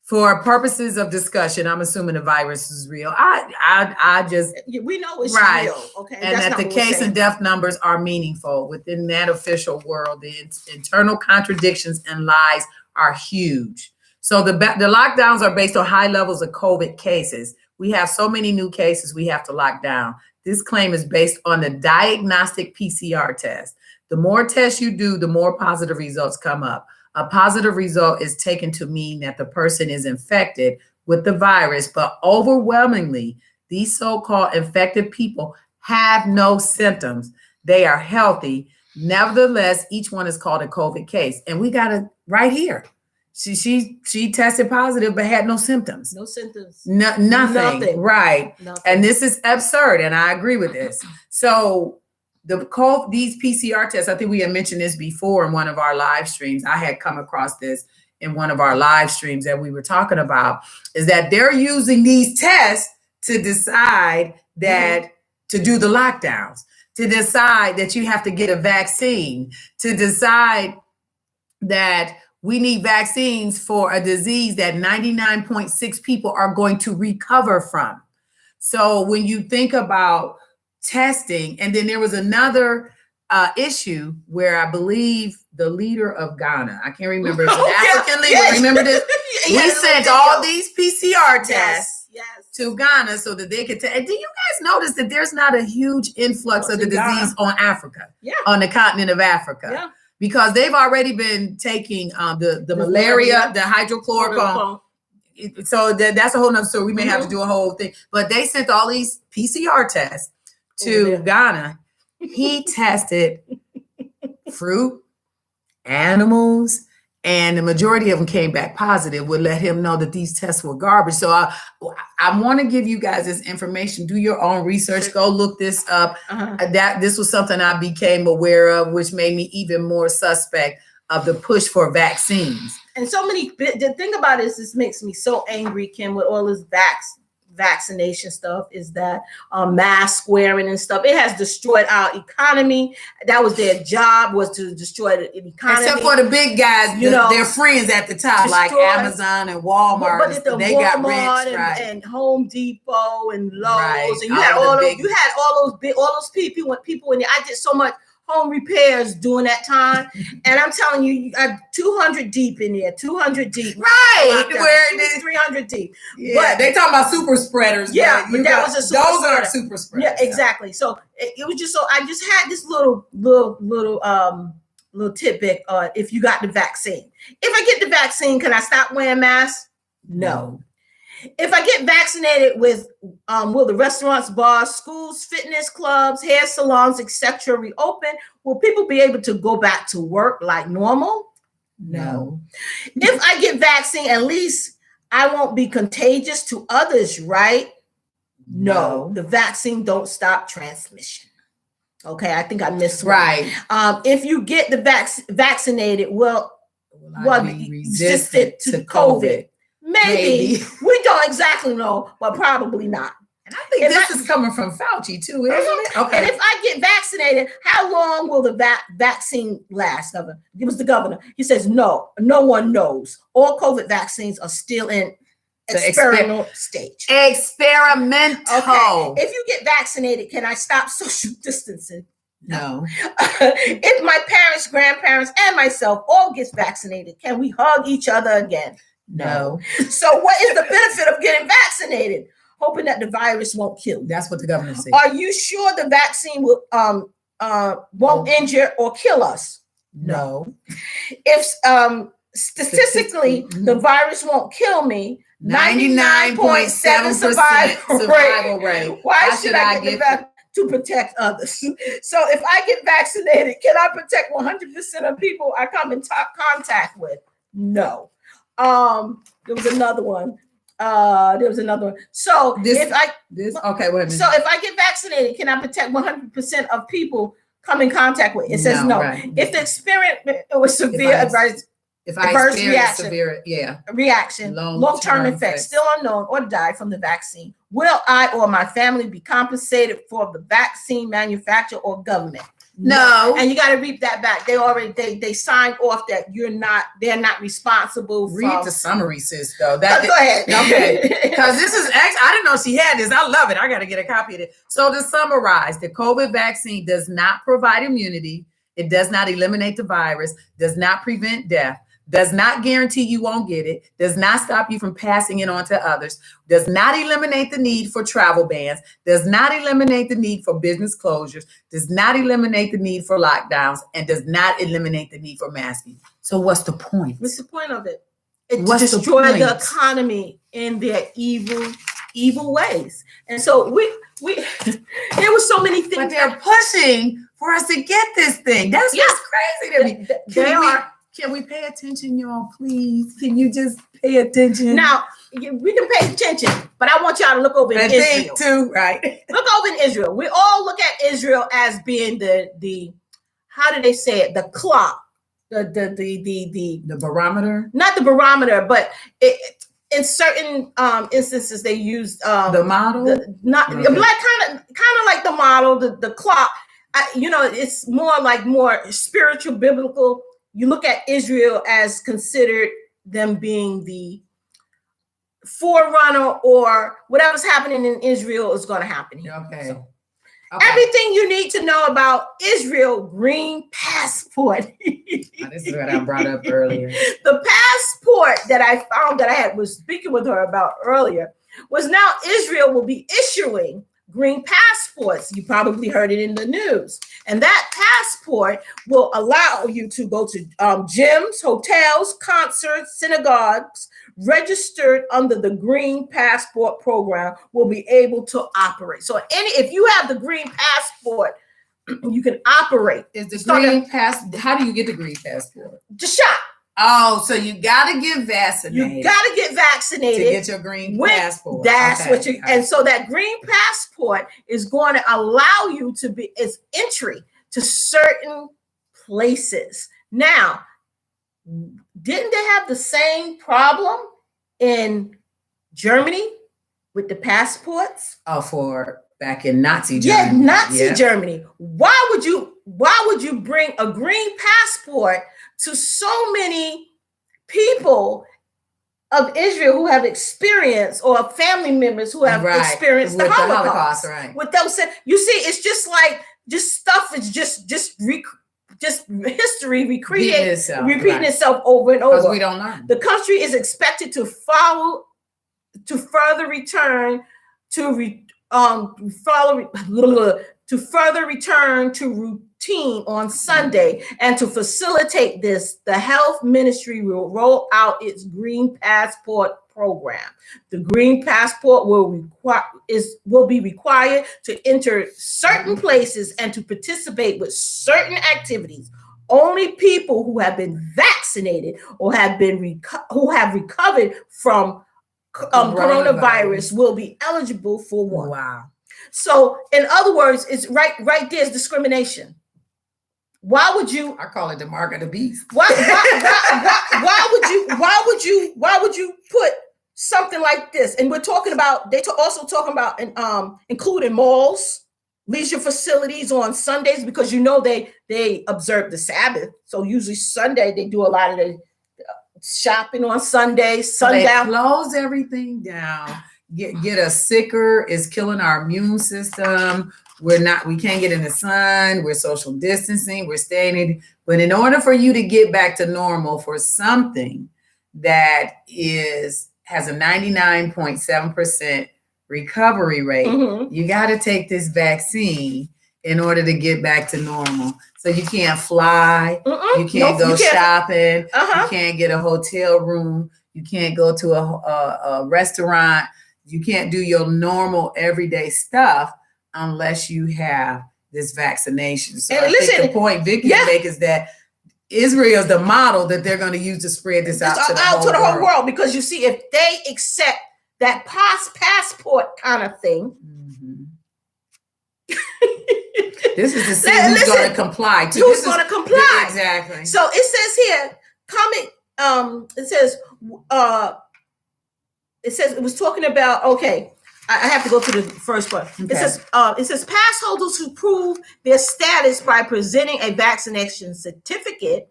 For purposes of discussion, I'm assuming the virus is real. I just, we know it's real, okay? And that the case and death numbers are meaningful. Within that official world, the internal contradictions and lies are huge. So the lockdowns are based on high levels of COVID cases. We have so many new cases we have to lock down. This claim is based on the diagnostic PCR test. The more tests you do, the more positive results come up. A positive result is taken to mean that the person is infected with the virus, but overwhelmingly, these so-called infected people have no symptoms. They are healthy. Nevertheless, each one is called a COVID case. And we got it right here. She tested positive, but had no symptoms. No symptoms. Nothing. Right. Nothing. And this is absurd. And I agree with this. So these PCR tests, I think we had mentioned this before in one of our live streams. I had come across this in one of our live streams that we were talking about, is that they're using these tests to decide that to do the lockdowns, to decide that you have to get a vaccine, to decide that we need vaccines for a disease that 99.6 people are going to recover from. So when you think about testing, and then there was another issue where I believe the leader of Ghana, I can't remember, it's an African leader, remember this? We sent all these PCR tests to Ghana so that they could test. And do you guys notice that there's not a huge influx of the disease on Africa, on the continent of Africa? Yeah. Because they've already been taking the malaria, the hydrochloroquine. So that's a whole nother story. We may have to do a whole thing. But they sent all these PCR tests to Ghana. He tested fruit, animals, and the majority of them came back positive, would let him know that these tests were garbage. So I want to give you guys this information. Do your own research. Go look this up. This was something I became aware of, which made me even more suspect of the push for vaccines. And so many, the thing about this makes me so angry, Kim, with all this vaccination stuff, is that mask wearing and stuff, it has destroyed our economy. That was their job, was to destroy the economy. Except for the big guys, their friends at the top, like Amazon and Walmart. But they got rich, and Home Depot and Lowe's, and you had all those people in there. I did so much home repairs during that time, and I'm telling you, you got 200 deep in there, 200 deep, right? Where it is 300 deep. Yeah, but they talking about super spreaders. Yeah, but that was a super those spreader. Are super spreaders. Yeah, exactly. So it was just so I just had this little tidbit. If you got the vaccine, if I get the vaccine, can I stop wearing masks? No. If I get vaccinated with, will the restaurants, bars, schools, fitness clubs, hair salons, etc. reopen? Will people be able to go back to work like normal? No. If I get vaccine, at least I won't be contagious to others, right? No, the vaccine don't stop transmission. Okay, I think I missed one. Right. If you get the vaccinated, well, be resistant to COVID. Maybe. We don't exactly know, but probably not. And I think this is coming from Fauci too, isn't it? Okay. And if I get vaccinated, how long will the vaccine last, Governor? It was the governor. He says, no one knows. All COVID vaccines are still in experimental stage. Experimental. Okay. If you get vaccinated, can I stop social distancing? No. If my parents, grandparents, and myself all gets vaccinated, can we hug each other again? No. So what is the benefit of getting vaccinated? Hoping that the virus won't kill you. That's what the governor said. Are you sure the vaccine will won't injure or kill us? No. If statistically the virus won't kill me, 99.7% survival rate. Why should I get the vaccine? To protect others. So if I get vaccinated, can I protect 100% of people I come in contact with? No. There was another one. So okay, wait a minute. So if I get vaccinated, can I protect 100% of people come in contact with? It says no. Right. If the experiment was severe adverse reaction, long-term effects still unknown, or die from the vaccine, will I or my family be compensated for the vaccine manufacturer or government? No. And you got to read that back. They signed off that they're not responsible. Read the summary, sis, though. Go ahead. Okay. Because this is actually, I didn't know she had this. I love it. I got to get a copy of it. So to summarize, the COVID vaccine does not provide immunity. It does not eliminate the virus, does not prevent death, does not guarantee you won't get it, does not stop you from passing it on to others, does not eliminate the need for travel bans, does not eliminate the need for business closures, does not eliminate the need for lockdowns, and does not eliminate the need for masking. So what's the point? What's the point of it? It destroyed the economy in their evil ways. And so there were so many things. But they're pushing for us to get this thing. That's just crazy to me. Can we pay attention, y'all, please? Can you just pay attention? Now, we can pay attention, but I want y'all to look over in Israel. Too, right? Look over in Israel. We all look at Israel as being the how do they say it? The clock, the barometer. Not the barometer, but in certain instances they use the model. Like kind of like the model, the clock. It's more spiritual, biblical. You look at Israel as considered them being the forerunner, or whatever's happening in Israel is going to happen here. Okay. So, everything you need to know about Israel, green passport. This is what I brought up earlier. The passport that I found that I was speaking with her about earlier was now Israel will be issuing green passports. You probably heard it in the news. And that passport will allow you to go to gyms, hotels, concerts, synagogues, registered under the green passport program will be able to operate. So if you have the green passport, you can operate. Is the green how do you get the green passport? Just shot. Oh, so you got to get vaccinated. You got to get vaccinated to get your green passport. That's what you. And so that green passport is going to allow you to be its entry to certain places. Now, didn't they have the same problem in Germany with the passports? Oh, for back in Nazi Germany. Yeah, Nazi Germany. Why would you bring a green passport to so many people of Israel who have experienced, or family members who have experienced the Holocaust? Right. With those, you see, it's just like stuff is just history repeating itself over and over. Because we don't learn. The country is expected to further return to routine on Sunday, and to facilitate this, the health ministry will roll out its green passport program. The green passport will be required to enter certain places and to participate with certain activities. Only people who have been vaccinated or who have recovered from coronavirus will be eligible for one. Wow. So, in other words, it's right there's discrimination. Why would you? I call it the mark of the beast. Why would you put something like this? And we're talking about also talking about including malls, leisure facilities on Sundays, because they observe the Sabbath. So usually Sunday they do a lot of the shopping on Sunday, sundown. They close everything down. Get us sicker. It's killing our immune system. We can't get in the sun. We're social distancing. We're staying in. But in order for you to get back to normal for something that has a 99.7% recovery rate, you got to take this vaccine in order to get back to normal. So you can't fly. You can't go shopping. You can't get a hotel room. You can't go to a restaurant. You can't do your normal everyday stuff unless you have this vaccination. So I think the point Vicky make is that Israel is the model that they're going to use to spread this out to the whole world. Because you see, if they accept that passport kind of thing, this is the thing who's going to comply. Who's going to comply? Exactly. So it says here, it was talking about, okay, I have to go to the first part. Okay. It says pass holders who prove their status by presenting a vaccination certificate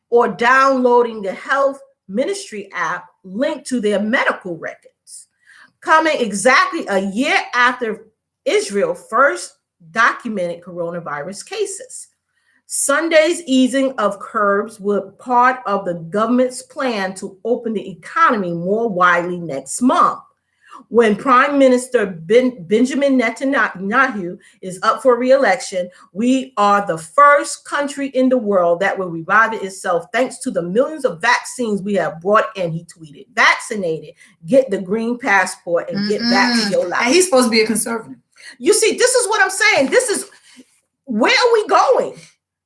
or downloading the health ministry app linked to their medical records. Coming exactly a year after Israel first documented coronavirus cases. Sunday's easing of curbs were part of the government's plan to open the economy more widely next month. When Prime Minister Benjamin Netanyahu is up for re-election, we are the first country in the world that will revive itself thanks to the millions of vaccines we have brought in, he tweeted. Vaccinated, get the green passport and get back to your life. And he's supposed to be a conservative. You see, this is what I'm saying. This is, where are we going?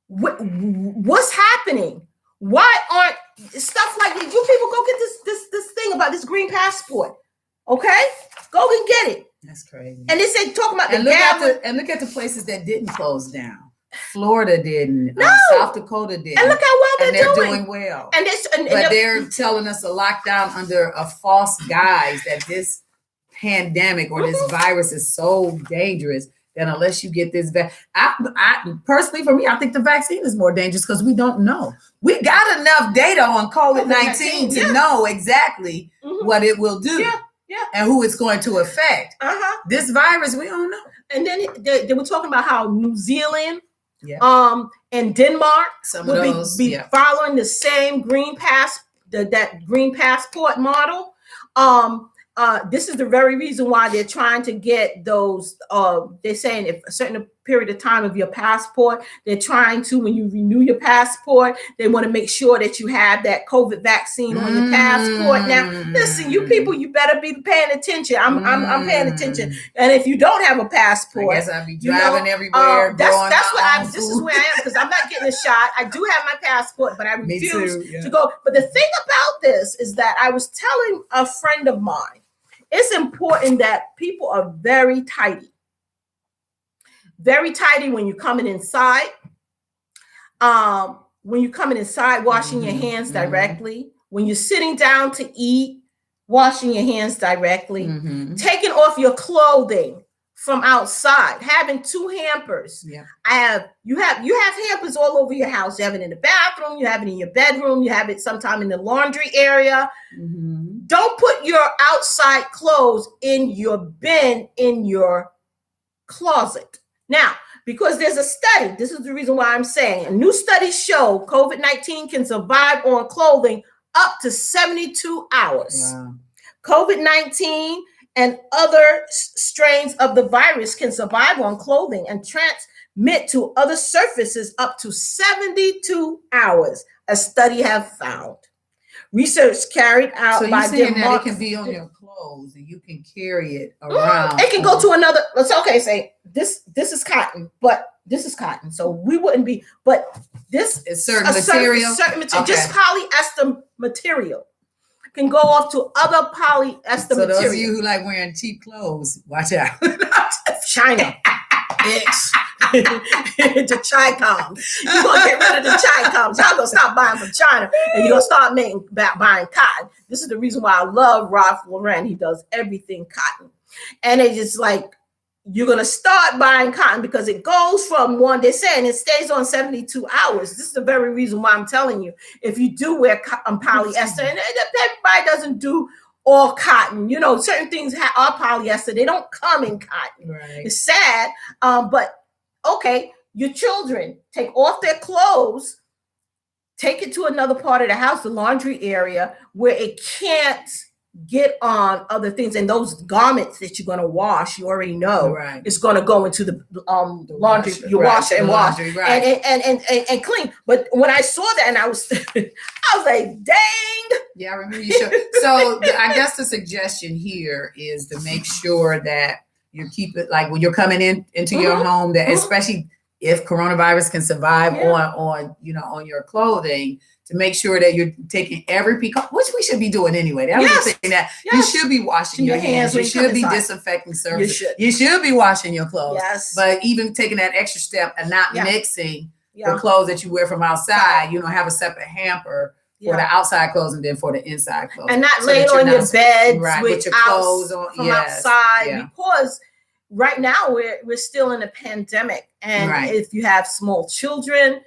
What's happening? Why aren't stuff like this? You people go get this thing about this green passport. Okay, go and get it. That's crazy. And they say talking about look at the places that didn't close down. Florida didn't. South Dakota didn't. And look how well they're doing well. But they're telling us a lockdown under a false guise that this pandemic or this virus is so dangerous that unless you get this I personally, for me, I think the vaccine is more dangerous because we don't know. We got enough data on COVID-19 to know exactly what it will do. Yeah. And who it's going to affect. This virus, we don't know. And then they were talking about how New Zealand and Denmark will be following the same green passport model. This is the very reason why they're trying to get those. They're saying if a certain period of time of your passport, they're trying to, when you renew your passport, they want to make sure that you have that COVID vaccine on your passport. Now, listen, you people, you better be paying attention. I'm paying attention. And if you don't have a passport, I guess I'll be driving everywhere. This is where I am, because I'm not getting a shot. I do have my passport, but I refuse to go. But the thing about this is that I was telling a friend of mine, it's important that people are very tidy. Very tidy when you're coming inside. When you're coming inside, washing your hands directly. When you're sitting down to eat, washing your hands directly. Taking off your clothing from outside. Having 2 hampers. Yeah. You have hampers all over your house. You have it in the bathroom. You have it in your bedroom. You have it sometime in the laundry area. Don't put your outside clothes in your bin in your closet. Now, because there's a study, this is the reason why I'm saying, a new study show COVID-19 can survive on clothing up to 72 hours. Wow. COVID-19 and other strains of the virus can survive on clothing and transmit to other surfaces up to 72 hours, a study have found. Research carried out by saying that it can be on your clothes and you can carry it around. It can go to another. It's okay. Say this is cotton, but this is cotton, so we wouldn't be. But this is certain material. Certain material, just polyester material. can go off to other polyester So material. those of you who like wearing cheap clothes, watch out. China. Bitch. The Chi-Coms. You're going to get rid of the Chi-Coms. Y'all going to stop buying from China and you're going to start buying cotton. This is the reason why I love Ralph Lauren. He does everything cotton. And it's just like, you're going to start buying cotton because it goes from one, they're saying it stays on 72 hours. This is the very reason why I'm telling you, if you do wear polyester, and everybody doesn't do all cotton, you know, certain things are polyester. They don't come in cotton. Right. It's sad. But okay, your children take off their clothes, take it to another part of the house, the laundry area, where it can't get on other things, and those garments that you're going to wash, you already know, right, it's going to go into the laundry. You wash and wash, right, and clean. But when I saw that, and I was like, dang. Yeah, I remember you showed. So I guess the suggestion here is to make sure that you keep it, like when you're coming into your home, that especially if coronavirus can survive on your clothing, to make sure that you're taking every precaution, which we should be doing anyway. That was the thing, that you should be washing your hands. You should be disinfecting surfaces. You should be washing your clothes. Yes. But even taking that extra step and not mixing the clothes that you wear from outside, have a separate hamper for the outside clothes and then for the inside clothes. And not laying on your bed with your clothes on from outside, because right now we're still in a pandemic. And if you have small children,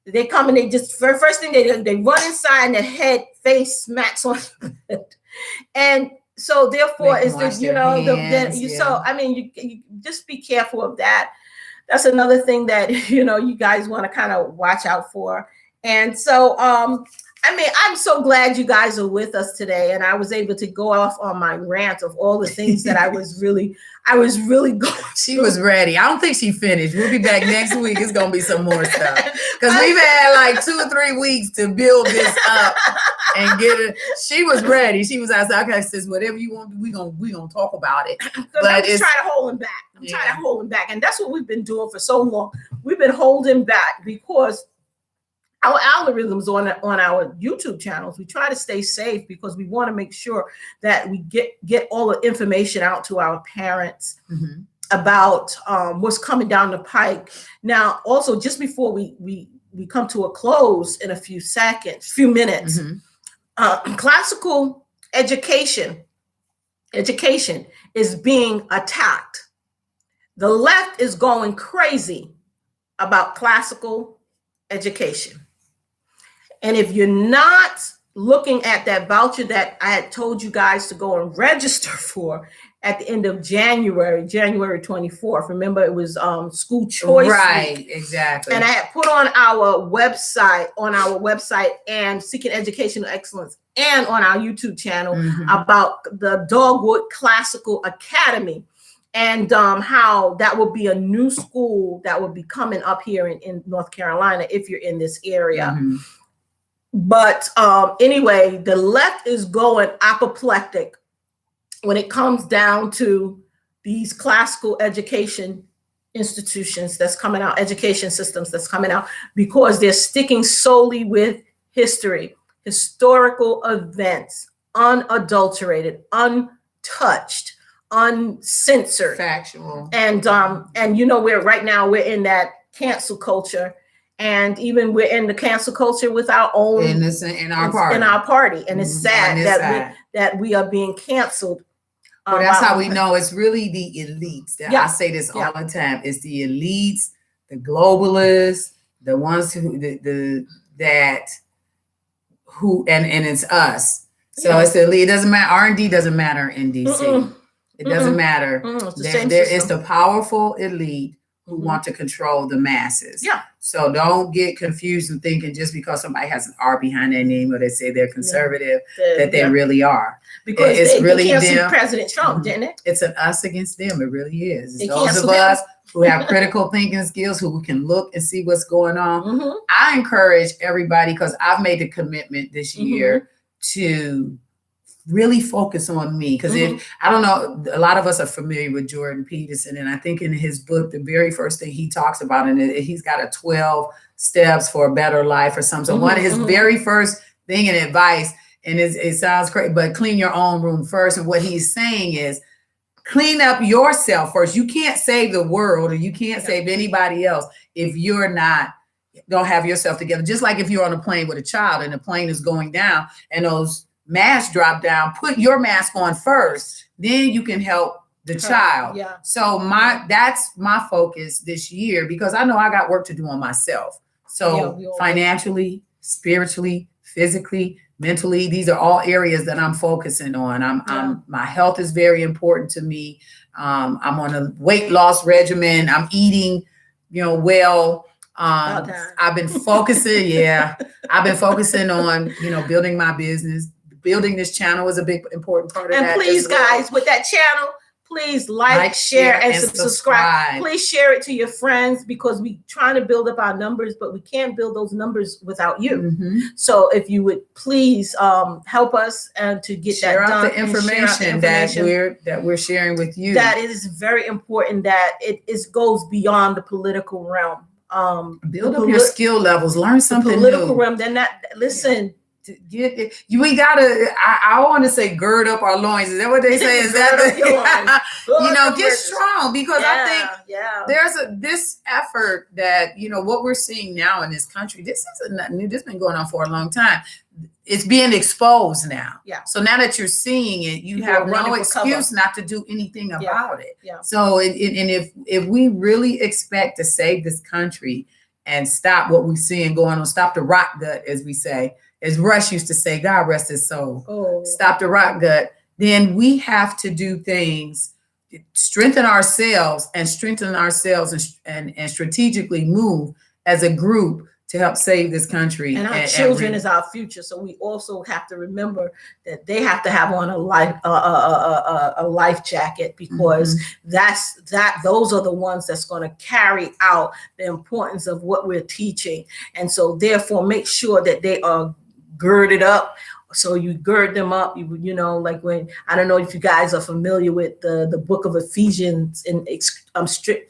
they come and they just, first thing they run inside and their head, face smacks on the bed. And so therefore is the, so, I mean, you just be careful of that. That's another thing that, you guys want to kind of watch out for. And so, I mean, I'm so glad you guys are with us today, and I was able to go off on my rant of all the things that I was really going. She was ready. I don't think she finished. We'll be back next week. It's gonna be some more stuff because we've had like 2 or 3 weeks to build this up and get it. She was ready. She was outside. Okay, sis, whatever you want, we gonna talk about it. But I'm just trying to hold him back. I'm trying to hold him back, and that's what we've been doing for so long. We've been holding back because our algorithms on our YouTube channels, we try to stay safe because we want to make sure that we get all the information out to our parents about what's coming down the pike. Now, also, just before we come to a close in a few minutes, classical education is being attacked. The left is going crazy about classical education. And if you're not looking at that voucher that I had told you guys to go and register for at the end of January 24th, remember it was school choice week. Exactly. And I had put on our website and Seeking Educational Excellence and on our YouTube channel about the Dogwood Classical Academy. And how that will be a new school that will be coming up here in North Carolina if you're in this area. But anyway, the left is going apoplectic when it comes down to these classical education institutions that's coming out, education systems that's coming out, because they're sticking solely with history, historical events, unadulterated, untouched, uncensored, factual. And we're right now we're in that cancel culture. And even we're in the cancel culture with our own in our party, and it's sad that we are being canceled. Well, that's how we know it's really the elites. I say this all the time. It's the elites, the globalists, the ones who and it's us. So it's the elite. It doesn't matter. R&D doesn't matter in DC. It doesn't matter. It's the powerful elite who want to control the masses. Yeah. So don't get confused and thinking just because somebody has an R behind their name or they say they're conservative that they really are. Because it's really them. President Trump, didn't it? It's an us against them. It really is. It's those of us who have critical thinking skills, who can look and see what's going on. I encourage everybody, because I've made the commitment this year to really focus on me, because I don't know, a lot of us are familiar with Jordan Peterson, and I think in his book, the very first thing he talks about, and he's got a 12 steps for a better life or something. So one of his very first thing and advice and it sounds crazy, but clean your own room first. And what he's saying is clean up yourself first. You can't save the world, or you can't save anybody else if you're not, don't have yourself together. Just like if you're on a plane with a child and the plane is going down and those masks drop down, put your mask on first, then you can help the child. Yeah. So that's my focus this year, because I know I got work to do on myself. So financially, spiritually, physically, mentally, these are all areas that I'm focusing on. My health is very important to me. I'm on a weight loss regimen. I'm eating, well. I've been focusing. I've been focusing on, building my business. Building this channel is a big important part of that. And please, guys, with that channel, please like, share, and subscribe. Please share it to your friends, because we're trying to build up our numbers, but we can't build those numbers without you. Mm-hmm. So if you would please help us and to get share that done. The information that we're sharing with you. That it is very important that it goes beyond the political realm. Build up your skill levels. Learn something new. Political realm. Then listen. We gotta. I want to say, gird up our loins. Is that what they say? Is that get strong, because I think there's this effort that what we're seeing now in this country. This isn't nothing new. This has been going on for a long time. It's being exposed now. Yeah. So now that you're seeing it, you have no excuse not to do anything about it. Yeah. So and if we really expect to save this country and stop what we're seeing going on, stop the rot gut, as we say. As Rush used to say, God rest his soul. Stop the rot gut. Then we have to do things, strengthen ourselves and strategically move as a group to help save this country. And our children is our future. So we also have to remember that they have to have on a life jacket, because those are the ones that's going to carry out the importance of what we're teaching. And so therefore make sure that they are girded up. So you gird them up, like when, I don't know if you guys are familiar with the book of Ephesians in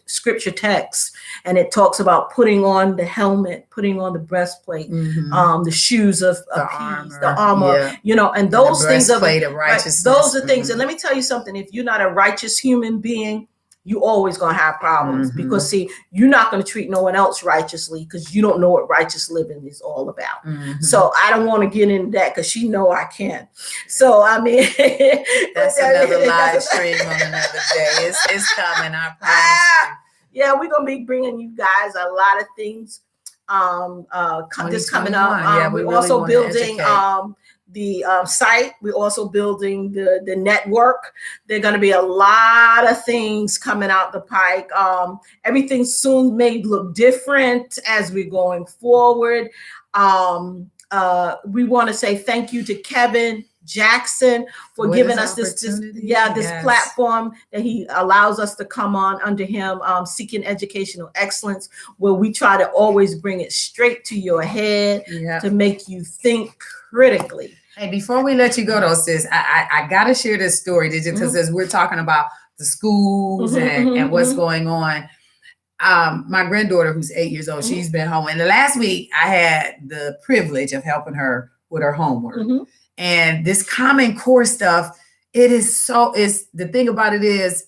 scripture text, and it talks about putting on the helmet, putting on the breastplate, the shoes of peace, the armor, and those things of righteousness. Those are things. And let me tell you something, if you're not a righteous human being, you always gonna have problems, because see, you're not gonna treat no one else righteously, because you don't know what righteous living is all about. So I don't want to get into that, because she know I can. So I mean, that's another live stream on another day. It's coming, I promise you. Yeah, we're gonna be bringing you guys a lot of things. This coming up. We're really also building the site. We're also building the network. There are going to be a lot of things coming out the pike. Everything soon may look different as we're going forward. We want to say thank you to Kevin Jackson for giving us this platform that he allows us to come on under him, Seeking Educational Excellence, where we try to always bring it straight to your head to make you think critically. Hey, before we let you go though, sis, I got to share this story, because as we're talking about the schools and what's going on, my granddaughter, who's 8 years old, she's been home. And the last week I had the privilege of helping her with her homework. And this Common Core stuff, the thing about it is,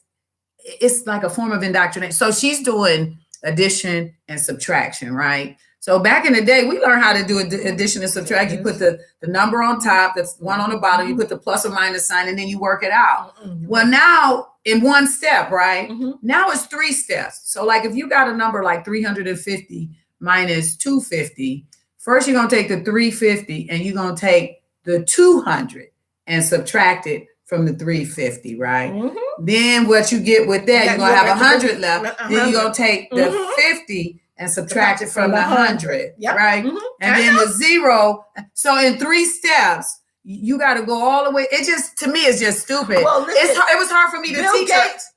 it's like a form of indoctrination. So she's doing addition and subtraction, right? So back in the day, we learned how to do addition and subtraction. You put the number on top, that's one on the bottom, you put the plus or minus sign, and then you work it out. Well, now in one step, right? Now it's 3 steps. So like if you got a number like 350 minus 250, first you're going to take the 350 and you're going to take the 200 and subtract it from the 350, right? Then what you get with that, you're going to have 100 left. Then you're going to take the 50 and subtract it from the 100, right? And then the 0. So in 3 steps, you got to go all the way. It just, to me, it's just stupid. Well, listen, it was hard for me to teach.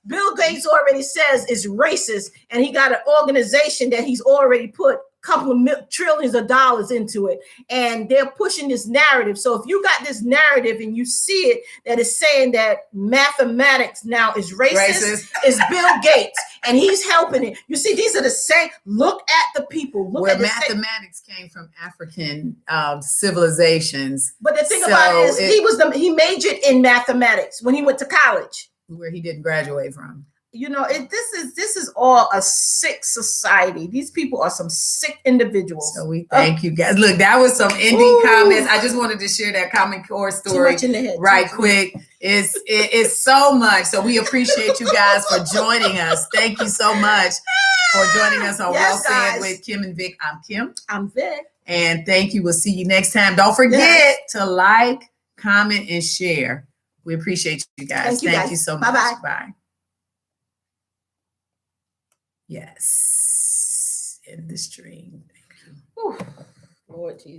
Bill Gates already says it's racist, and he got an organization that he's already put couple of trillions of dollars into it, and they're pushing this narrative. So if you got this narrative and you see it that is saying that mathematics now is racist. Is Bill Gates, and he's helping it. You see, these are the same. Look at the people. Look where at the mathematics came from African civilizations. But the thing about it is, he majored in mathematics when he went to college, where he didn't graduate from. You know, this is all a sick society. These people are some sick individuals. So we thank you guys. Look, that was some ending comments. I just wanted to share that Common Core story right quick. It's so much. So we appreciate you guys for joining us. Thank you so much for joining us on Well Said with Kim and Vic. I'm Kim. I'm Vic. And thank you. We'll see you next time. Don't forget to like, comment, and share. We appreciate you guys. Thank you so much. Bye-bye. Bye. Yes. In the stream. Thank you. Lord Jesus.